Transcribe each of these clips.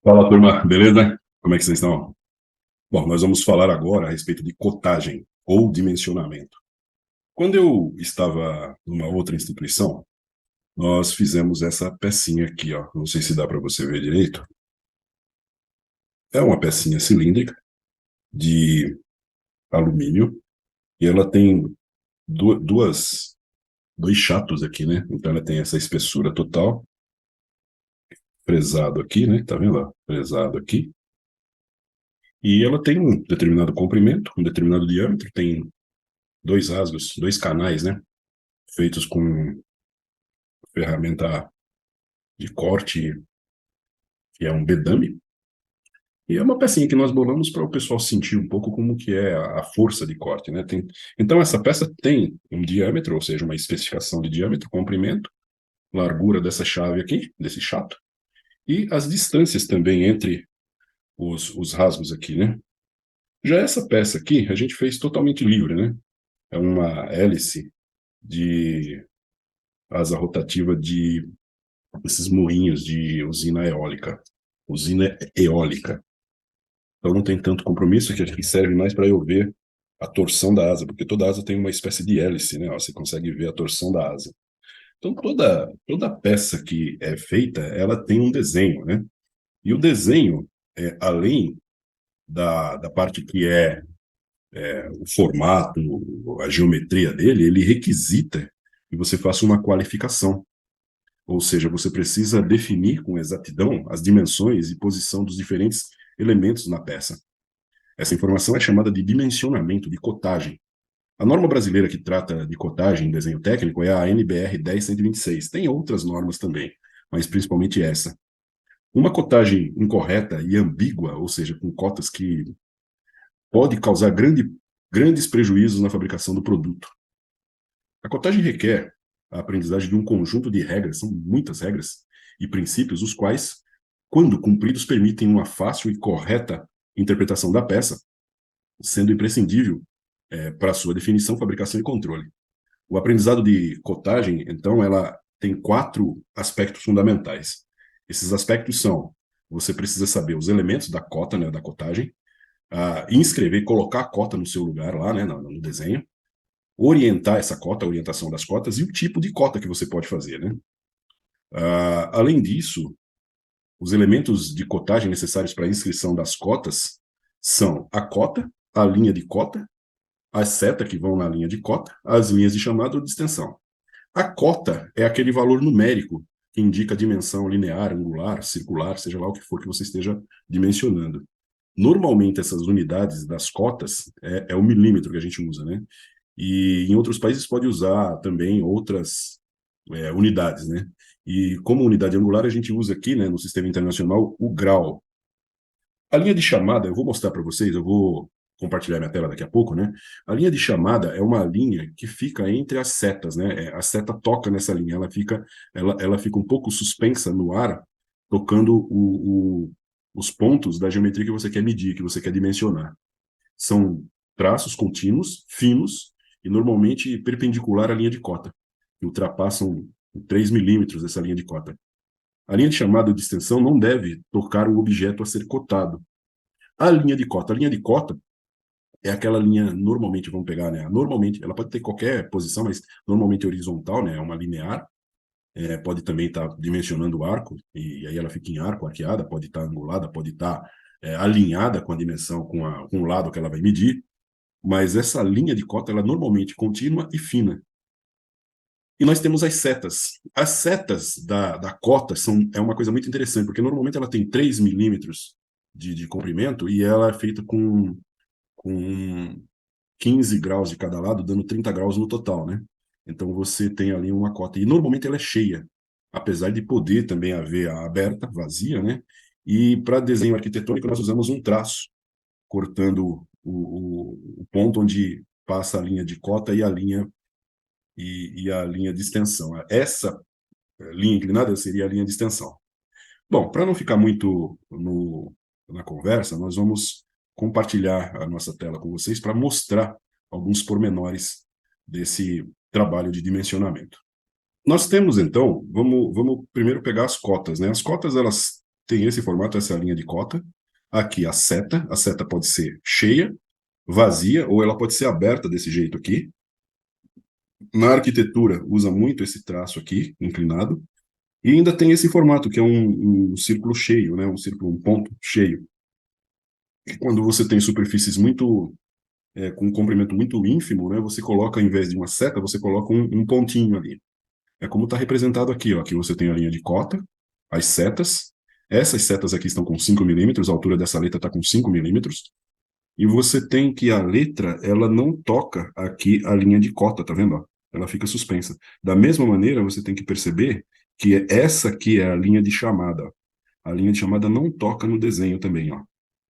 Fala, turma, beleza? Como é que vocês estão? Bom, nós vamos falar agora a respeito de cotagem ou dimensionamento. Quando eu estava numa outra instituição, nós fizemos essa pecinha aqui, ó. Não sei se dá para você ver direito. É uma pecinha cilíndrica de alumínio e ela tem dois chatos aqui, né? Então ela tem essa espessura total, fresado aqui, né? Tá vendo? Ó? Fresado aqui. E ela tem um determinado comprimento, um determinado diâmetro, tem dois rasgos, dois canais, né? Feitos com ferramenta de corte, que é um bedame. E é uma pecinha que nós bolamos para o pessoal sentir um pouco como que é a força de corte, né? Então, essa peça tem um diâmetro, ou seja, uma especificação de diâmetro, comprimento, largura dessa chave aqui, desse chato, e as distâncias também entre os rasgos aqui, né? Já essa peça aqui, a gente fez totalmente livre, né? É uma hélice de asa rotativa de esses moinhos de usina eólica. Usina eólica. Então não tem tanto compromisso, que acho que serve mais para eu ver a torção da asa, porque toda asa tem uma espécie de hélice, né? Ó, você consegue ver a torção da asa. Então toda peça que é feita, ela tem um desenho, né? E o desenho, além da parte que é o formato, a geometria dele, ele requisita que você faça uma qualificação. Ou seja, você precisa definir com exatidão as dimensões e posição dos diferentes elementos na peça. Essa informação é chamada de dimensionamento, de cotagem. A norma brasileira que trata de cotagem em desenho técnico é a NBR 10126. Tem outras normas também, mas principalmente essa. Uma cotagem incorreta e ambígua, ou seja, com cotas que pode causar grandes prejuízos na fabricação do produto. A cotagem requer a aprendizagem de um conjunto de regras, são muitas regras e princípios, os quais, quando cumpridos, permitem uma fácil e correta interpretação da peça, sendo imprescindível para sua definição, fabricação e controle. O aprendizado de cotagem, então, ela tem quatro aspectos fundamentais. Esses aspectos são: você precisa saber os elementos da cota, né, da cotagem, inscrever, colocar a cota no seu lugar lá, né, no desenho, orientar essa cota, a orientação das cotas e o tipo de cota que você pode fazer, né? Além disso, os elementos de cotagem necessários para a inscrição das cotas são a cota, a linha de cota, as setas que vão na linha de cota, as linhas de chamada ou de extensão. A cota é aquele valor numérico que indica a dimensão linear, angular, circular, seja lá o que for que você esteja dimensionando. Normalmente, essas unidades das cotas é o milímetro que a gente usa, né? E em outros países pode usar também outras unidades, né? E como unidade angular, a gente usa aqui, né, no sistema internacional, o grau. A linha de chamada, eu vou mostrar para vocês, eu vou compartilhar minha tela daqui a pouco, né? A linha de chamada é uma linha que fica entre as setas, né? A seta toca nessa linha, ela fica um pouco suspensa no ar, tocando os pontos da geometria que você quer medir, que você quer dimensionar. São traços contínuos, finos, e normalmente perpendicular à linha de cota, que ultrapassam 3 milímetros dessa linha de cota. A linha de chamada de extensão não deve tocar o objeto a ser cotado. A linha de cota é aquela linha, normalmente, vamos pegar, né? Normalmente, ela pode ter qualquer posição, mas normalmente horizontal, né? É uma linear. Pode também estar dimensionando o arco, e aí ela fica em arco, arqueada, pode estar angulada, pode estar alinhada com a dimensão, com o lado que ela vai medir. Mas essa linha de cota, ela é normalmente contínua e fina. E nós temos as setas. As setas da cota é uma coisa muito interessante, porque normalmente ela tem 3 milímetros de comprimento e ela é feita com 15 graus de cada lado, dando 30 graus no total, né? Então você tem ali uma cota. E normalmente ela é cheia, apesar de poder também haver a aberta, vazia, né? E para desenho arquitetônico nós usamos um traço, cortando o ponto onde passa a linha de cota e a linha de extensão. Essa linha inclinada seria a linha de extensão. Bom, para não ficar muito na conversa, nós vamos compartilhar a nossa tela com vocês para mostrar alguns pormenores desse trabalho de dimensionamento. Nós temos, então, vamos primeiro pegar as cotas, né? As cotas, elas tem esse formato, essa é a linha de cota. Aqui a seta pode ser cheia, vazia, ou ela pode ser aberta desse jeito aqui. Na arquitetura, usa muito esse traço aqui, inclinado. E ainda tem esse formato, que é um círculo cheio, né? Um ponto cheio. E quando você tem superfícies muito com um comprimento muito ínfimo, né? Você coloca, ao invés de uma seta, você coloca um pontinho ali. É como está representado aqui, ó. Aqui você tem a linha de cota, as setas. Essas setas aqui estão com 5 milímetros, a altura dessa letra está com 5 milímetros. E você tem que a letra, ela não toca aqui a linha de cota, tá vendo? Ó? Ela fica suspensa. Da mesma maneira, você tem que perceber que essa aqui é a linha de chamada. Ó. A linha de chamada não toca no desenho também, ó.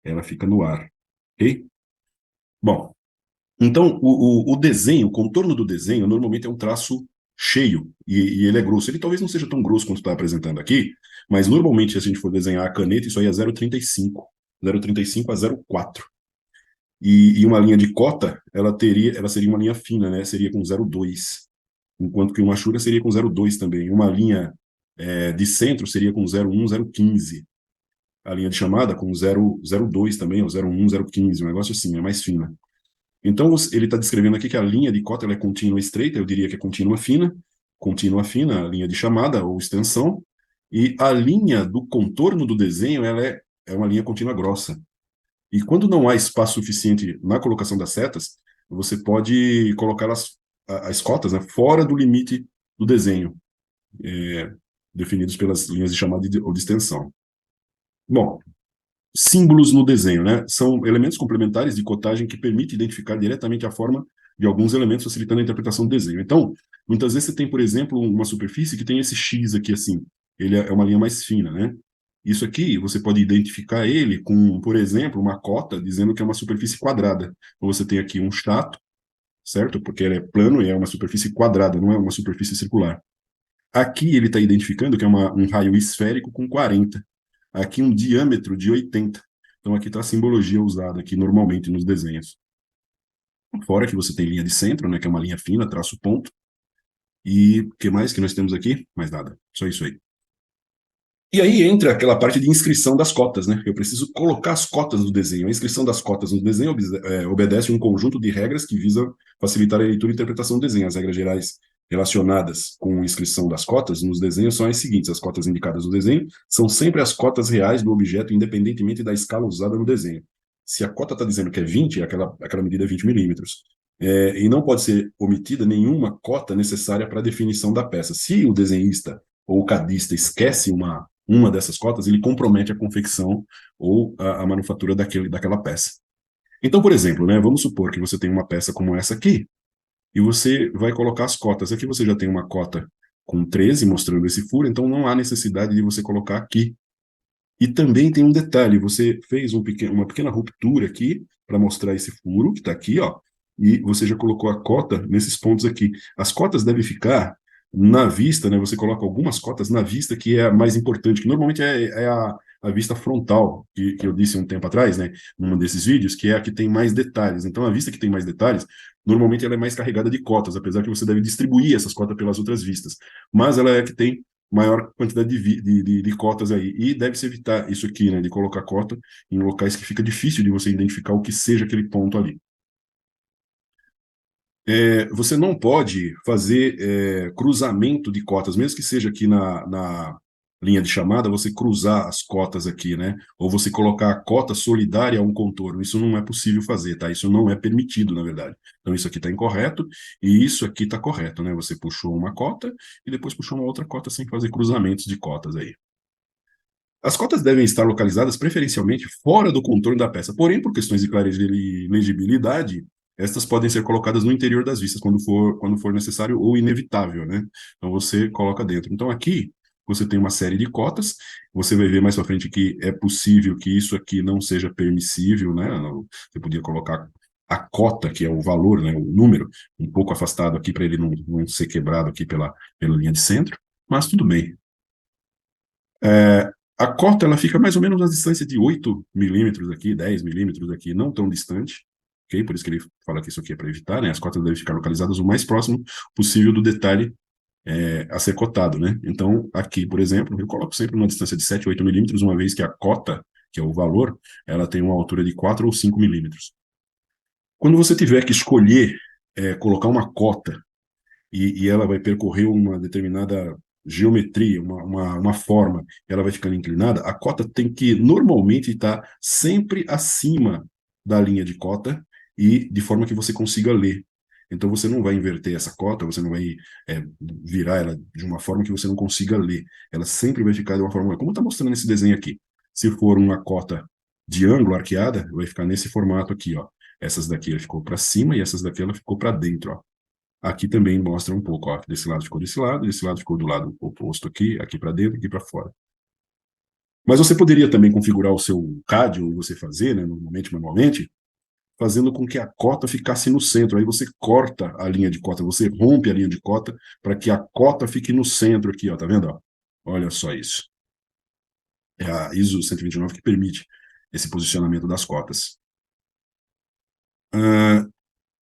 Ela fica no ar, ok? Bom, então o desenho, o contorno do desenho, normalmente é um traço cheio e ele é grosso. Ele talvez não seja tão grosso quanto está apresentando aqui, mas normalmente, se a gente for desenhar a caneta, isso aí é 0,35. 0,35 a 0,4. E uma linha de cota, ela seria uma linha fina, né? Seria com 0,2. Enquanto que uma chura seria com 0,2 também. Uma linha de centro seria com 0,1, 0,15. A linha de chamada com 0,02 também, ou 0,1, 0,15. Um negócio assim, é mais fina. Então, ele está descrevendo aqui que a linha de cota ela é contínua estreita, eu diria que é contínua fina, a linha de chamada ou extensão, e a linha do contorno do desenho ela é uma linha contínua grossa. E quando não há espaço suficiente na colocação das setas, você pode colocar as cotas, né, fora do limite do desenho, é, definidos pelas linhas de chamada ou de extensão. Bom, símbolos no desenho, né? São elementos complementares de cotagem que permitem identificar diretamente a forma de alguns elementos, facilitando a interpretação do desenho. Então, muitas vezes você tem, por exemplo, uma superfície que tem esse X aqui assim, ele é uma linha mais fina, né? Isso aqui, você pode identificar ele com, por exemplo, uma cota dizendo que é uma superfície quadrada. Então, você tem aqui um chato, certo? Porque ele é plano e é uma superfície quadrada, não é uma superfície circular. Aqui ele está identificando que é um raio esférico com 40. Aqui um diâmetro de 80. Então aqui está a simbologia usada aqui normalmente nos desenhos. Fora que você tem linha de centro, né, que é uma linha fina, traço ponto. E o que mais que nós temos aqui? Mais nada. Só isso aí. E aí entra aquela parte de inscrição das cotas, né? Eu preciso colocar as cotas do desenho. A inscrição das cotas no desenho obedece um conjunto de regras que visam facilitar a leitura e interpretação do desenho. As regras gerais relacionadas com a inscrição das cotas nos desenhos são as seguintes. As cotas indicadas no desenho são sempre as cotas reais do objeto, independentemente da escala usada no desenho. Se a cota está dizendo que é 20, aquela medida é 20 milímetros. E não pode ser omitida nenhuma cota necessária para a definição da peça. Se o desenhista ou o cadista esquece uma dessas cotas, ele compromete a confecção ou a manufatura daquela peça. Então, por exemplo, né, vamos supor que você tem uma peça como essa aqui, e você vai colocar as cotas. Aqui você já tem uma cota com 13, mostrando esse furo, então não há necessidade de você colocar aqui. E também tem um detalhe, você fez uma pequena ruptura aqui para mostrar esse furo, que está aqui, ó, e você já colocou a cota nesses pontos aqui. As cotas devem ficar na vista, né? Você coloca algumas cotas na vista, que é a mais importante, que normalmente é a vista frontal, que eu disse um tempo atrás, né? Num desses vídeos, que é a que tem mais detalhes. Então, a vista que tem mais detalhes, normalmente ela é mais carregada de cotas, apesar que você deve distribuir essas cotas pelas outras vistas. Mas ela é a que tem maior quantidade de cotas aí. E deve-se evitar isso aqui, né? De colocar cota em locais que fica difícil de você identificar o que seja aquele ponto ali. Você não pode fazer cruzamento de cotas, mesmo que seja aqui na linha de chamada, você cruzar as cotas aqui, né? Ou você colocar a cota solidária a um contorno. Isso não é possível fazer, tá? Isso não é permitido, na verdade. Então, isso aqui está incorreto e isso aqui está correto, né? Você puxou uma cota e depois puxou uma outra cota sem fazer cruzamentos de cotas aí. As cotas devem estar localizadas preferencialmente fora do contorno da peça, porém, por questões de clareza e legibilidade, estas podem ser colocadas no interior das vistas quando for necessário ou inevitável, né? Então você coloca dentro. Então aqui você tem uma série de cotas, você vai ver mais para frente que é possível que isso aqui não seja permissível, né? Você podia colocar a cota, que é o valor, né, o número, um pouco afastado aqui para ele não ser quebrado aqui pela linha de centro, mas tudo bem. A cota ela fica mais ou menos na distância de 8 milímetros aqui, 10 milímetros aqui, não tão distante, ok? Por isso que ele fala que isso aqui é para evitar, né? As cotas devem ficar localizadas o mais próximo possível do detalhe a ser cotado, né? Então, aqui, por exemplo, eu coloco sempre uma distância de 7, 8 milímetros, uma vez que a cota, que é o valor, ela tem uma altura de 4 ou 5 milímetros. Quando você tiver que escolher colocar uma cota e ela vai percorrer uma determinada geometria, uma forma, ela vai ficando inclinada, a cota tem que normalmente estar sempre acima da linha de cota e de forma que você consiga ler. Então você não vai inverter essa cota, você não vai virar ela de uma forma que você não consiga ler. Ela sempre vai ficar de uma forma, como está mostrando nesse desenho aqui. Se for uma cota de ângulo arqueada, vai ficar nesse formato aqui, ó. Essas daqui ela ficou para cima e essas daqui ela ficou para dentro, ó. Aqui também mostra um pouco, ó, desse lado ficou desse lado ficou do lado oposto aqui, aqui para dentro, aqui para fora. Mas você poderia também configurar o seu CAD, ou você fazer, né, normalmente, manualmente, fazendo com que a cota ficasse no centro. Aí você corta a linha de cota, você rompe a linha de cota para que a cota fique no centro aqui, ó, tá vendo? Ó? Olha só isso. É a ISO 129 que permite esse posicionamento das cotas. Ah,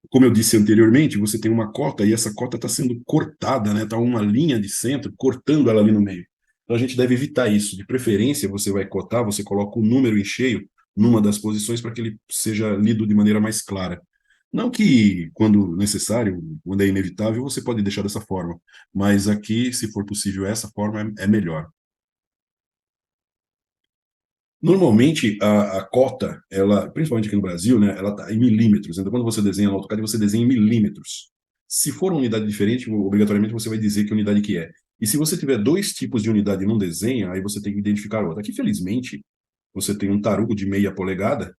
como eu disse anteriormente, você tem uma cota e essa cota está sendo cortada, né? Está uma linha de centro cortando ela ali no meio. Então a gente deve evitar isso. De preferência, você vai cotar, você coloca o número em cheio numa das posições para que ele seja lido de maneira mais clara. Não que, quando necessário, quando é inevitável, você pode deixar dessa forma, mas aqui, se for possível, essa forma é melhor. Normalmente, a cota, ela, principalmente aqui no Brasil, né, ela está em milímetros. Então, quando você desenha no AutoCAD, você desenha em milímetros. Se for uma unidade diferente, obrigatoriamente você vai dizer que unidade que é. E se você tiver dois tipos de unidade num desenho, aí você tem que identificar outra. Aqui, felizmente, você tem um tarugo de meia polegada,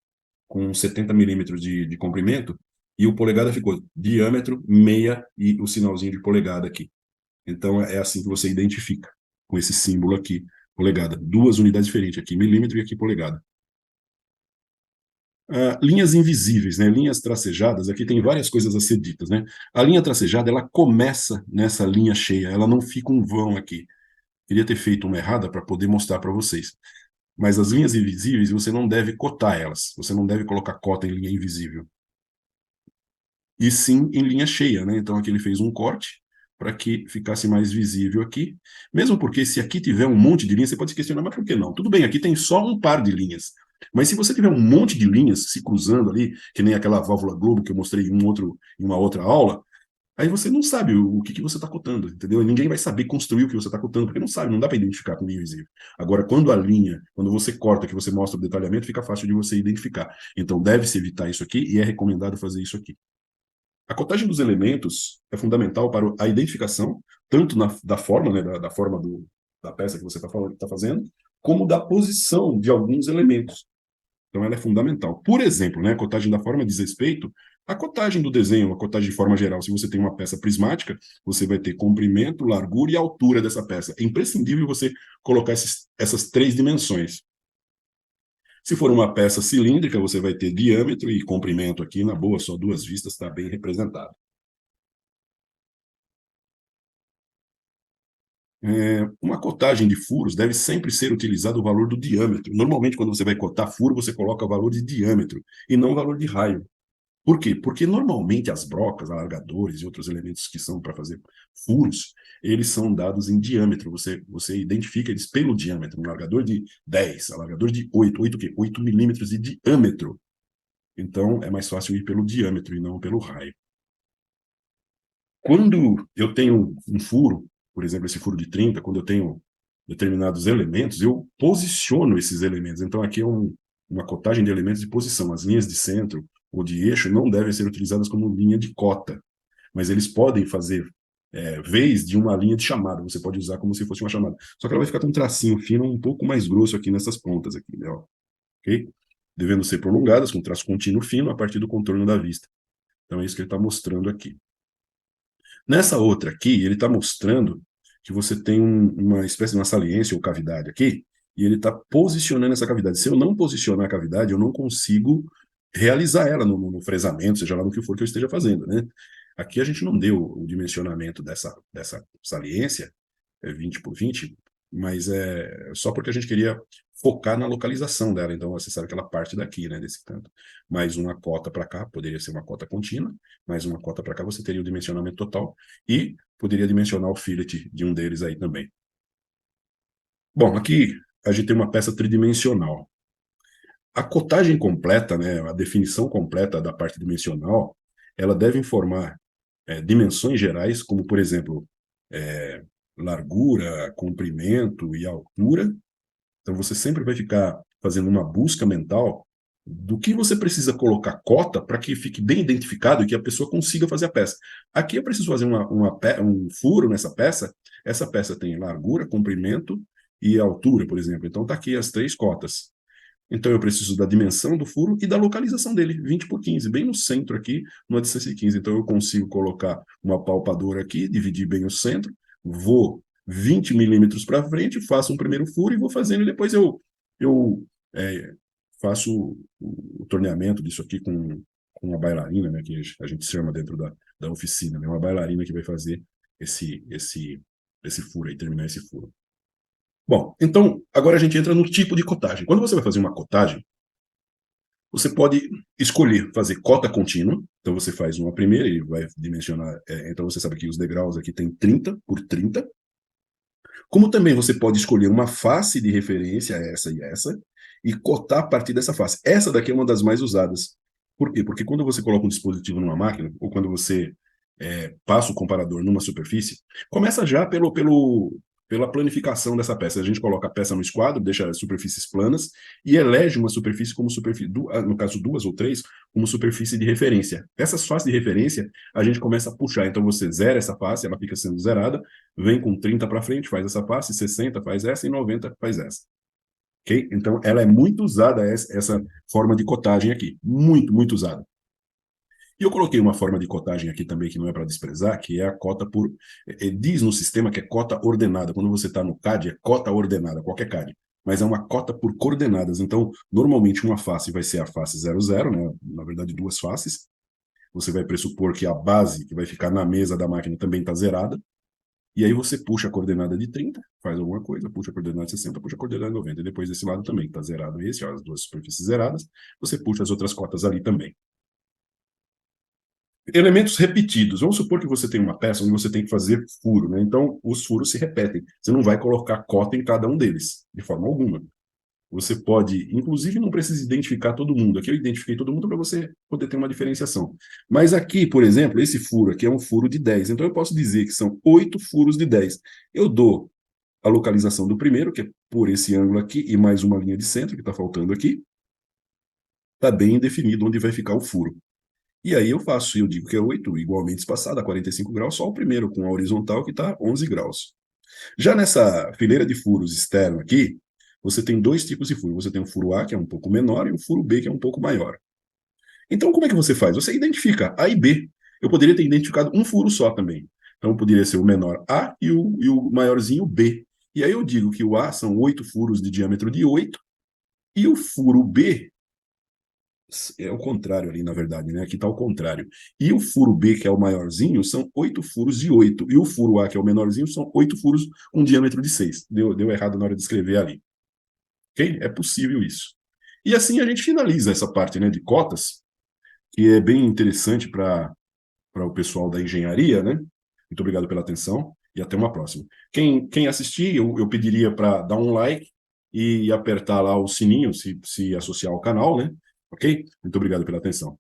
com 70 milímetros de comprimento, e o polegada ficou diâmetro, meia e o sinalzinho de polegada aqui. Então, é assim que você identifica, com esse símbolo aqui, polegada. Duas unidades diferentes aqui, milímetro e aqui polegada. Linhas invisíveis, né? Linhas tracejadas, aqui tem várias coisas a ser ditas, né? A linha tracejada, ela começa nessa linha cheia, ela não fica um vão aqui. Queria ter feito uma errada para poder mostrar para vocês. Mas as linhas invisíveis, você não deve cotar elas, você não deve colocar cota em linha invisível. E sim em linha cheia, né? Então aqui ele fez um corte para que ficasse mais visível aqui. Mesmo porque se aqui tiver um monte de linhas, você pode se questionar, mas por que não? Tudo bem, aqui tem só um par de linhas. Mas se você tiver um monte de linhas se cruzando ali, que nem aquela válvula Globo que eu mostrei em uma outra aula, aí você não sabe o que você está cotando, entendeu? E ninguém vai saber construir o que você está cotando, porque não sabe, não dá para identificar com linha visível. Agora, quando a linha, quando você corta, que você mostra o detalhamento, fica fácil de você identificar. Então, deve-se evitar isso aqui e é recomendado fazer isso aqui. A cotagem dos elementos é fundamental para a identificação, tanto da forma, né, da forma da peça que você está fazendo, como da posição de alguns elementos. Então, ela é fundamental. Por exemplo, né, a cotagem da forma diz respeito à cotagem do desenho, a cotagem de forma geral. Se você tem uma peça prismática, você vai ter comprimento, largura e altura dessa peça. É imprescindível você colocar essas três dimensões. Se for uma peça cilíndrica, você vai ter diâmetro e comprimento aqui, na boa, só duas vistas, está bem representado. Uma cotagem de furos deve sempre ser utilizado o valor do diâmetro. Normalmente, quando você vai cotar furo, você coloca o valor de diâmetro e não o valor de raio. Por quê? Porque normalmente as brocas, alargadores e outros elementos que são para fazer furos, eles são dados em diâmetro. Você identifica eles pelo diâmetro. Um alargador de 10, alargador de 8. 8 o quê? 8 milímetros de diâmetro. Então, é mais fácil ir pelo diâmetro e não pelo raio. Quando eu tenho um furo, por exemplo, esse furo de 30, quando eu tenho determinados elementos, eu posiciono esses elementos. Então, aqui é uma cotagem de elementos de posição. As linhas de centro ou de eixo não devem ser utilizadas como linha de cota, mas eles podem fazer vez de uma linha de chamada. Você pode usar como se fosse uma chamada. Só que ela vai ficar com um tracinho fino um pouco mais grosso aqui nessas pontas aqui, né? Ok? Devendo ser prolongadas com traço contínuo fino a partir do contorno da vista. Então, é isso que ele está mostrando aqui. Nessa outra aqui, ele está mostrando que você tem uma espécie de uma saliência ou cavidade aqui, e ele está posicionando essa cavidade. Se eu não posicionar a cavidade, eu não consigo realizar ela no fresamento, seja lá no que for que eu esteja fazendo, né? Aqui a gente não deu o dimensionamento dessa saliência, 20 por 20, mas é só porque a gente queria focar na localização dela. Então, você sabe que ela parte daqui, né, desse canto. Mais uma cota para cá, poderia ser uma cota contínua, mais uma cota para cá, você teria o dimensionamento total e poderia dimensionar o fillet de um deles aí também. Bom, aqui a gente tem uma peça tridimensional. A cotagem completa, né, a definição completa da parte dimensional, ela deve informar dimensões gerais, como, por exemplo, largura, comprimento e altura. Então, você sempre vai ficar fazendo uma busca mental do que você precisa colocar cota para que fique bem identificado e que a pessoa consiga fazer a peça. Aqui eu preciso fazer um furo nessa peça. Essa peça tem largura, comprimento e altura, por exemplo. Então, está aqui as 3 cotas. Então, eu preciso da dimensão do furo e da localização dele, 20 por 15, bem no centro aqui, numa distância de 15. Então, eu consigo colocar uma palpadora aqui, dividir bem o centro, vou 20 milímetros para frente, faço um primeiro furo e vou fazendo, e depois eu faço o torneamento disso aqui com uma bailarina, né, que a gente chama dentro da oficina, né, uma bailarina que vai fazer esse furo aí, terminar esse furo. Bom, então, agora a gente entra no tipo de cotagem. Quando você vai fazer uma cotagem, você pode escolher fazer cota contínua. Então, você faz uma primeira e vai dimensionar. Então, você sabe que os degraus aqui tem 30 por 30. Como também você pode escolher uma face de referência, essa e essa, e cotar a partir dessa face. Essa daqui é uma das mais usadas. Por quê? Porque quando você coloca um dispositivo numa máquina, ou quando você passa o comparador numa superfície, começa já pela planificação dessa peça. A gente coloca a peça no esquadro, deixa as superfícies planas e elege uma superfície como superfície, no caso 2 ou 3, como superfície de referência. Essas faces de referência, a gente começa a puxar. Então você zera essa face, ela fica sendo zerada, vem com 30 para frente, faz essa face, 60 faz essa e 90 faz essa. Okay? Então ela é muito usada, essa forma de cotagem aqui. Muito, muito usada. E eu coloquei uma forma de cotagem aqui também que não é para desprezar, que é a cota por. Diz no sistema que é cota ordenada. Quando você está no CAD, é cota ordenada, qualquer CAD. Mas é uma cota por coordenadas. Então, normalmente, uma face vai ser a face 00, né? Na verdade, 2 faces. Você vai pressupor que a base que vai ficar na mesa da máquina também está zerada. E aí você puxa a coordenada de 30, faz alguma coisa, puxa a coordenada de 60, puxa a coordenada de 90. E depois desse lado também está zerado esse, ó, as 2 superfícies zeradas. Você puxa as outras cotas ali também. Elementos repetidos. Vamos supor que você tem uma peça onde você tem que fazer furo, né? Então, os furos se repetem. Você não vai colocar cota em cada um deles, de forma alguma. Você pode, inclusive, não precisa identificar todo mundo. Aqui eu identifiquei todo mundo para você poder ter uma diferenciação. Mas aqui, por exemplo, esse furo aqui é um furo de 10. Então, eu posso dizer que são 8 furos de 10. Eu dou a localização do primeiro, que é por esse ângulo aqui, e mais uma linha de centro, que está faltando aqui. Está bem definido onde vai ficar o furo. E aí eu digo que é 8 igualmente espaçado a 45 graus, só o primeiro com a horizontal que está 11 graus. Já nessa fileira de furos externo aqui, você tem 2 tipos de furo. Você tem o furo A, que é um pouco menor, e o furo B, que é um pouco maior. Então, como é que você faz? Você identifica A e B. Eu poderia ter identificado um furo só também. Então, poderia ser o menor A e o maiorzinho B. E aí eu digo que o A são 8 furos de diâmetro de 8, e o furo B é o contrário ali, na verdade, né? Aqui está o contrário. E o furo B, que é o maiorzinho, são 8 furos de 8. E o furo A, que é o menorzinho, são 8 furos com diâmetro de 6. Deu errado na hora de escrever ali. Ok? É possível isso. E assim a gente finaliza essa parte, né, de cotas, que é bem interessante para o pessoal da engenharia, né? Muito obrigado pela atenção e até uma próxima. Quem assistir, eu pediria para dar um like e apertar lá o sininho, se associar ao canal, né? Ok? Muito obrigado pela atenção.